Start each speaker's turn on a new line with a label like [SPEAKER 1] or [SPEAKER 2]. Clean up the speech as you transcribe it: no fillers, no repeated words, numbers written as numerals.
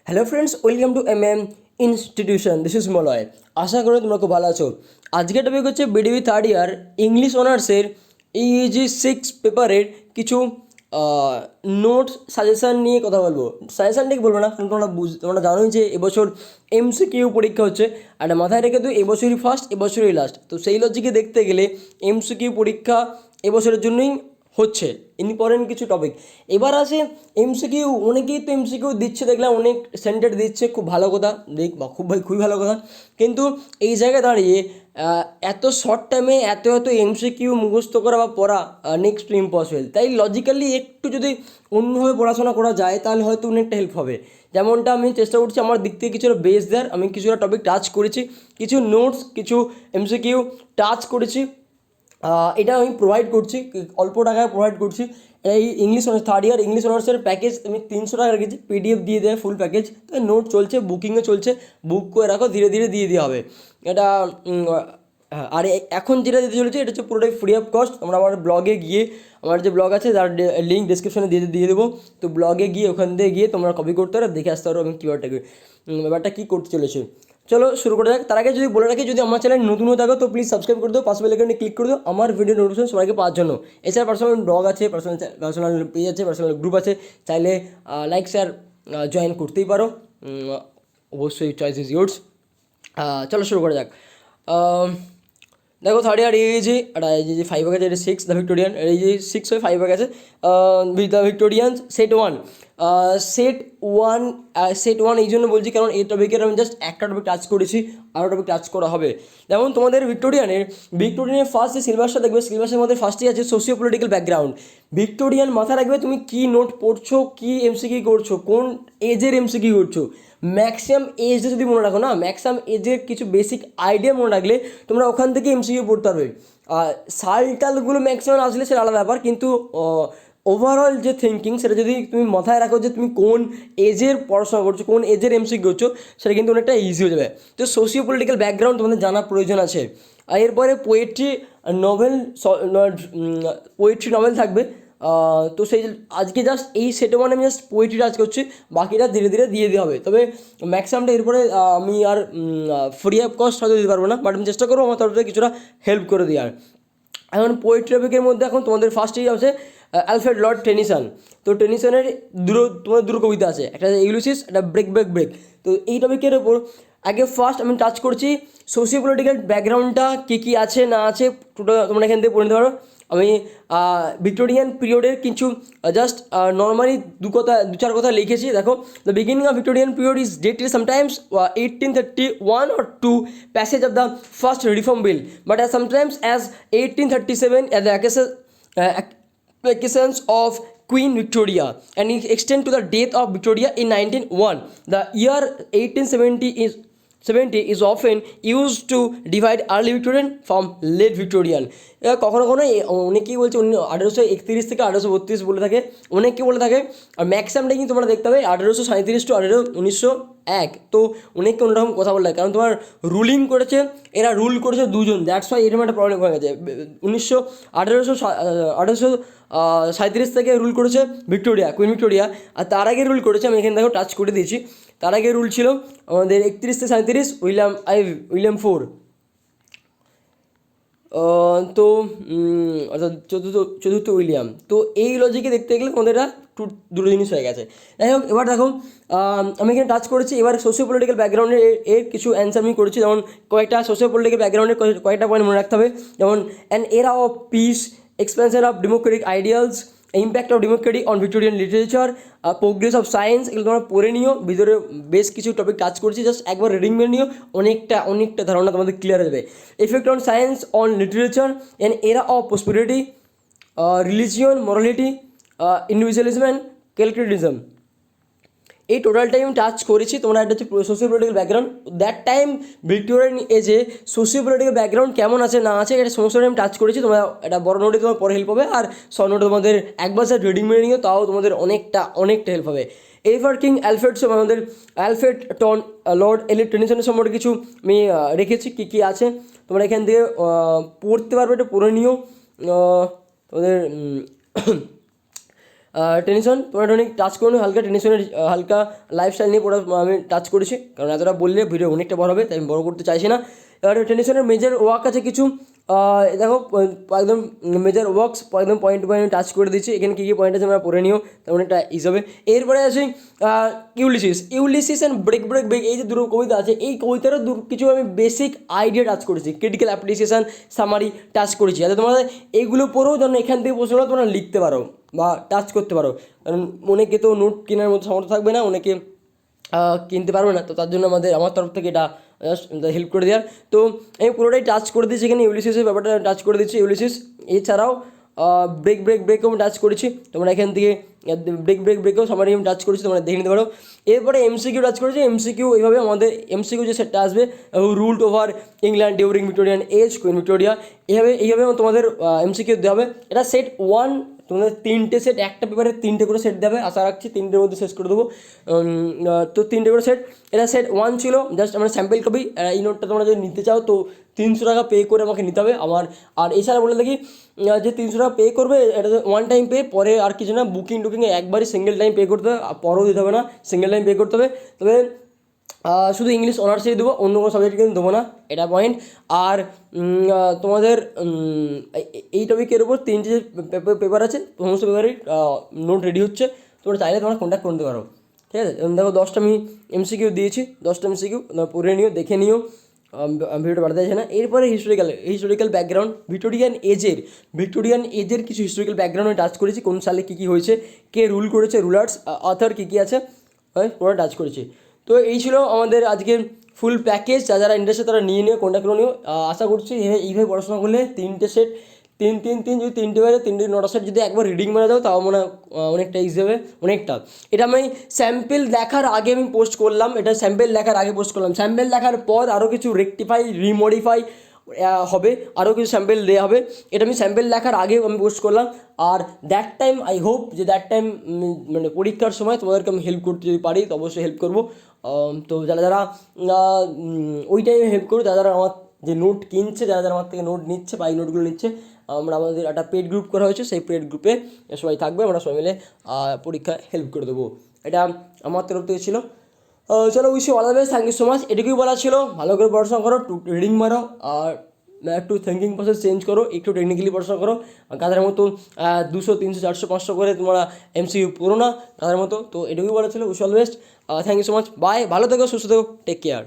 [SPEAKER 1] Hello friends, welcome to institution. This is Malay. আশা করি তোমরা খুব ভালো আছো। আজকের টপিক হচ্ছে বিডিবি থার্ড ইয়ার ইংলিশ অনার্সের ইজি সিক্স পেপারের কিছু নোটস সাজেশান নিয়ে কথা বলবো। সাজেশান ঠিক বলবো না, কারণ তোমরা জানোই যে এবছর এমসিকিউ পরীক্ষা হচ্ছে। আর মাথায় রেখে তো এবছরই ফার্স্ট, এবছরই লাস্ট। তো সেই লজিকে দেখতে গেলে এমসিকিউ পরীক্ষা এবছরের জন্যই হচ্ছে, ইম্পর্টেন্ট কিছু টপিক। এবার আসে এমসিকিউ। অনেকেই তো এমসিকিউ দিচ্ছে, দেখলাম অনেক সেন্টার দিচ্ছে, খুব ভালো কথা, বা খুবই ভালো কথা। কিন্তু এই জায়গায় দাঁড়িয়ে এত শর্ট টাইমে এত এমসিকিউ মুখস্থ করা বা পড়া নেক্সট টু ইম্পসিবল। তাই লজিক্যালি একটু যদি অন্যভাবে পড়াশোনা করা যায় তাহলে হয়তো অনেকটা হেল্প হবে। যেমনটা আমি চেষ্টা করছি আমার দিক থেকে কিছুটা বেস দেওয়ার। আমি কিছুটা টপিক টাচ করেছি, কিছু নোটস, কিছু এমসিকিউ টাচ করেছি। এটা আমি প্রোভাইড করছি, অল্প টাকায় প্রোভাইড করছি। এই English honours third year English অনার্সের প্যাকেজ আমি 300 টাকা রেখেছি, পিডিএফ দিয়ে দেয় ফুল প্যাকেজ। তো নোট চলছে, বুকিংও চলছে, বুক করে রাখো, ধীরে ধীরে দিয়ে দেওয়া হবে এটা। হ্যাঁ, আর এখন যেটা দিতে চলেছে এটা হচ্ছে পুরোটাই ফ্রি অফ কস্ট। তোমরা আমার ব্লগে গিয়ে, আমার যে ব্লগ আছে তার লিঙ্ক ডিসক্রিপশনে দিয়ে দেবো। তো ব্লগে গিয়ে ওখান থেকে গিয়ে তোমরা কপি করতে পারো, দেখে আসতে পারো আমি ব্যাপারটা কী করতে চলেছে। চলো শুরু করা যাক। তার আগে যদি বলে রাখি, যদি আমার চ্যানেল নতুন হয়ে থাকো তো প্লিজ সাবস্ক্রাইব করে দিও, পাশে বেল আইকনে ক্লিক করে দিও আমার ভিডিও নোটিফিকেশন সবাইকে পাওয়ার জন্য। এছাড়া পার্সোনাল ব্লগ আছে, পার্সোনাল পেজ আছে, পার্সোনাল গ্রুপ আছে, চাইলে লাইক শেয়ার জয়েন করতেই পারো। অবশ্যই চয়েস ইজ ইয়োর্স। চলো শুরু করা যাক। দেখো থার্ড ইয়ার এই যে যে 5 গেছে, এটা 6 দ্য ভিক্টোরিয়ান, এই যে 6 হয়ে 5 গেছে। The Victorian set 1, set one এই জন্য বলছি কারণ এই টপিকের আমি জাস্ট একটা টপিক টাচ করেছি, আরও টপিক টাচ করা হবে। যেমন তোমাদের ভিক্টোরিয়ানের ফার্স্ট যে সিলেবাসটা দেখবে, সিলেবাসের মধ্যে ফার্স্টে আছে সোশিও পলিটিক্যাল ব্যাকগ্রাউন্ড। ভিক্টোরিয়ান মাথায় রাখবে তুমি কী নোট পড়ছো, কী এমসিকিউ করছো, কোন এজের এমসিকিউ করছো। ম্যাক্সিমাম এজে যদি মনে রাখো না, ম্যাক্সিমাম এজের কিছু বেসিক আইডিয়া মনে রাখলে তোমরা ওখান থেকে এমসিকিউ পড়তে পারবে। সাল টালগুলো ম্যাক্সিমাম আসলে সেটা আলাদা ব্যাপার, কিন্তু ওভারঅল যে থিঙ্কিং সেটা যদি তুমি মাথায় রাখো যে তুমি কোন এজের পড়াশোনা করছো, কোন এজের এমসিকিউ করছো, সেটা কিন্তু অনেকটা ইজি হয়ে যাবে। তো সোশিও পলিটিক্যাল ব্যাকগ্রাউন্ড তোমাদের জানার প্রয়োজন আছে। আর এরপরে পোয়েট্রি নভেল থাকবে। তো সেই আজকে জাস্ট এই সেটে মানে আমি জাস্ট পোয়েট্রি টাচ করছি, বাকিটা ধীরে ধীরে দিয়ে দেওয়া হবে। তবে ম্যাক্সিমামটা এরপরে আমি আর ফ্রি অফ কস্ট হয়তো দিতে পারবো না, বাট আমি চেষ্টা করবো আমার তরফ থেকে কিছুটা হেল্প করে দেওয়ার। এখন পোয়েট্রি টপিকের মধ্যে এখন তোমাদের ফার্স্টেই আছে অ্যালফ্রেড লর্ড টেনিসন। তো টেনিসনের তোমাদের দুটো কবিতা আছে, একটা ইউলিসিস, একটা ব্রেক ব্রেক ব্রেক। তো এই টপিকের ওপর আগে ফার্স্ট আমি টাচ করছি সোশিও পলিটিক্যাল ব্যাকগ্রাউন্ডটা কী কী আছে না আছে, টোটাল তোমরা এখান থেকে পড়ে নিতে পারো। আমি ভিক্টোরিয়ান পিরিয়ডের কিছু জাস্ট নর্মালি দু চার কথা লিখেছি। দেখো, the beginning of Victorian period is dated sometimes 1831 or 2, passage of the first reform bill, but as sometimes as 1837 as the acquiescence of Queen Victoria, and it extend to the death of Victoria in 1901. The year 1870 is often used to divide early Victorian from late Victorian. কখনো কখনো অনেকেই বলছে 1831 থেকে 1832 বলে থাকে, অনেকে বলে থাকে। আর ম্যাক্সিমামটাই কিন্তু তোমরা দেখতে হবে 1837 টু 1901। তো অনেককে অন্যরকম কথা বলে, কারণ তোমার রুলিং করেছে, এরা রুল করেছে দুজন, দ্যাটস ওয়াই এরকম একটা প্রবলেম হয়ে গেছে। 1837 থেকে রুল করেছে কুইন ভিক্টোরিয়া, আর তার আগে রুল করেছে, আমি এখানে দেখো টাচ করে দিয়েছি, তার আগে রুল ছিল আমাদের 31 থেকে 37 উইলিয়াম ফোর। তো অর্থাৎ চতুর্থ উইলিয়াম। তো এই লজিকে দেখতে গেলে তোমাদের দুটো জিনিস হয়ে গেছে। যাই হোক, এবার দেখো আমি এখানে টাচ করেছি। এবার সোশিও পলিটিক্যাল ব্যাকগ্রাউন্ডের এর কিছু অ্যান্সার আমি করেছি। যেমন কয়েকটা সোশিও পলিটিক্যাল ব্যাকগ্রাউন্ডের কয়েকটা পয়েন্ট মনে রাখতে হবে। যেমন an era of peace, expansion of democratic ideals, impact of democracy on Victorian literature, progress of science. এগুলো তোমরা পড়ে নিও, ভিতরে বেশ কিছু টপিক টাচ করছি, জাস্ট একবার রিডিং মেরে নিও, অনেকটা ধারণা তোমাদের ক্লিয়ার হয়ে যাবে। Effect on science on literature, an era of prosperity, religion, morality, individualism and calculatism. এই টোটালটাই আমি টাচ করেছি। তোমরা একটা হচ্ছে socio political background, that time Victorian এজে সোশিও পলিটিক্যাল ব্যাকগ্রাউন্ড কেমন আছে না আছে, এটা সমস্যাটা আমি টাচ করেছি। তোমরা একটা বড় নোটে তোমার পরে হেল্প হবে, আর শর্ট নোটে তোমাদের একবার স্যার রিডিং মেরে নিও, তাও তোমাদের অনেকটা হেল্প হবে। এভার কিং অ্যালফ্রেড, আমাদের অ্যালফ্রেড লর্ড এলিট টেনিসনের সম্পর্কে কিছু আমি রেখেছি কী কী আছে, তোমরা এখান থেকে পড়তে পারবে, এটা পড়ে নিও। তোমাদের টেনশন তোমরা একটু টাচ করে নিও, হালকা টেনশনের হালকা লাইফস্টাইল নিয়ে পড়া আমি টাচ করেছি, কারণ এতটা বললে ভিডিও অনেকটা বড় হবে, তাই আমি বড় করতে চাইছি না। এবার টেনশনের মেজর ওয়ার্ক আছে কিছু, দেখো একদম মেজর ওয়ার্কস একদম পয়েন্ট টু পয়েন্ট টাচ করে দিচ্ছি। এখানে কী কী পয়েন্ট আছে আমরা পড়ে নিও, তেমন একটা ইজ হবে। এরপরে আছে Ulysses and break break break, এই যে দুটো কবিতা আছে, এই কবিতারও কিছু আমি বেসিক আইডিয়া টাচ করেছি, ক্রিটিক্যাল অ্যাপ্রিসিয়েশন সামারি টাচ করেছি, যাতে তোমাদের এইগুলো পড়েও যেন এখান থেকে প্রশ্নটা তোমরা লিখতে পারো বা টাচ করতে পারো। কারণ অনেকে তো নোট কেনার মতো সামর্থ্য থাকবে না, অনেকে কিনতে পারবে না, তো তার জন্য আমার তরফ থেকে এটা জাস্ট হেল্প করে দেওয়ার। তো আমি পুরোটাই টাচ করে দিচ্ছি, এখানে ইউলিসিসের ব্যাপারটা টাচ করে দিচ্ছি, ইউলিসিস। এছাড়াও ব্রেক ব্রেক ব্রেকও আমি টাচ করেছি, তোমরা এখান থেকে ব্রেক ব্রেক ব্রেকও সবারই আমি টাচ করেছি, তোমরা দেখে নিতে পারো। এরপরে এমসিকিউ টাচ করেছি, এমসিকিউ এইভাবে আমাদের এমসিকিউ যে সেটটা আসবে, ruled over England during Victorian age, Queen Victoria, এইভাবে তোমাদের এমসিকিউ দেওয়া হবে। এটা সেট 1, তোমাদের 3টে সেট, একটা পেপারে 3টে করে সেট দেবে, আশা রাখছি 3টের মধ্যে শেষ করে দেবো। তো 3টে করে সেট, এটা সেট 1 ছিল, জাস্ট আমার স্যাম্পল কপি। এই নোটটা তোমরা যদি নিতে চাও তো 300 টাকা পে করে আমাকে নিতে হবে আমার। আর এছাড়া বলে দেখি যে 300 টাকা পে করবে, এটা ওয়ান টাইম পে, পরে আর কিছু না, বুকিং টুকিংয়ে একবারই সিঙ্গেল টাইম পে করতে হবে, পরেও দিতে হবে না, সিঙ্গেল টাইম পে করতে হবে। তবে শুধু ইংলিশ অনার্সেই দেবো, অন্য কোনো সাবজেক্ট কিন্তু দেবো না, এটা পয়েন্ট। আর তোমাদের এই টপিকের উপর 3টে যে পেপার আছে, সমস্ত পেপারেই নোট রেডি হচ্ছে, তোমরা চাইলে তোমরা কন্ট্যাক্ট করতে পারো, ঠিক আছে। দেখো 10টা আমি এমসিকিউ দিয়েছি, 10টা এমসিকিউ পড়ে নিও, দেখে নিও, ভিডিওটা বাড়াতে চাইছে না। এরপরে হিস্টোরিক্যাল ব্যাকগ্রাউন্ড, ভিক্টোরিয়ান এজের কিছু হিস্টোরিক্যাল ব্যাকগ্রাউন্ডে টাচ করেছি, কোন সালে কী কী হয়েছে, কে রুল করেছে, রুলার্স, অথর কী কী আছে, পুরো টাচ করেছি। তো এই ছিল আমাদের আজকের ফুল প্যাকেজ, যারা ইন্টারেস্টে তারা নিয়ে নিও, কন্ট্যাক্ট করে নিও। আশা করছি এইভাবে পড়াশোনা করলে 3টে সেট, 3 যদি 3টে বাইরে 3টে 9টা সেট যদি একবার রিডিং মারা যাও, তাও মনে হয় অনেকটা ইজি হবে, অনেকটা। এটা আমি স্যাম্পেল দেখার আগে আমি পোস্ট করলাম, এটা স্যাম্পেল দেখার আগে পোস্ট করলাম, স্যাম্পেল দেখার পর আরও কিছু রেকটিফাই রিমডিফাই হবে, আরও কিছু স্যাম্পেল দেওয়া হবে, এটা আমি স্যাম্পেল দেখার আগে আমি পোস্ট করলাম। আর দ্যাট টাইম আই হোপ যে দ্যাট টাইম মানে পরীক্ষার সময় তোমাদেরকে আমি হেল্প করতে যদি পারি তো অবশ্যই হেল্প করবো। তো যারা ওই টাইমে হেল্প করবো, যারা আমার যে নোট কিনছে, যারা আমার থেকে নোট নিচ্ছে বা এই নোটগুলো নিচ্ছে, আমাদের একটা পেড গ্রুপ করা হয়েছে, সেই পেড গ্রুপে সবাই থাকবে, আমরা সবাই মিলে পরীক্ষায় হেল্প করে দেবো, এটা আমার তরফ থেকে ছিল। চলো wish you all the best, thank you so much. এটুকুই বলা ছিল, ভালো করে পড়াশোনা করো, রিডিং মারো, আর একটু থিঙ্কিং প্রসেস চেঞ্জ করো, একটু টেকনিক্যালি পড়াশোনা করো, গাধার মতো 200 300 400 500 করে তোমরা এমসিকিউ পড়ো না গাধার মতো। তো এটুকুই বলা ছিল, wish you all the best, thank you so much, bye, ভালো থেকো, সুস্থ থেকো, টেক কেয়ার।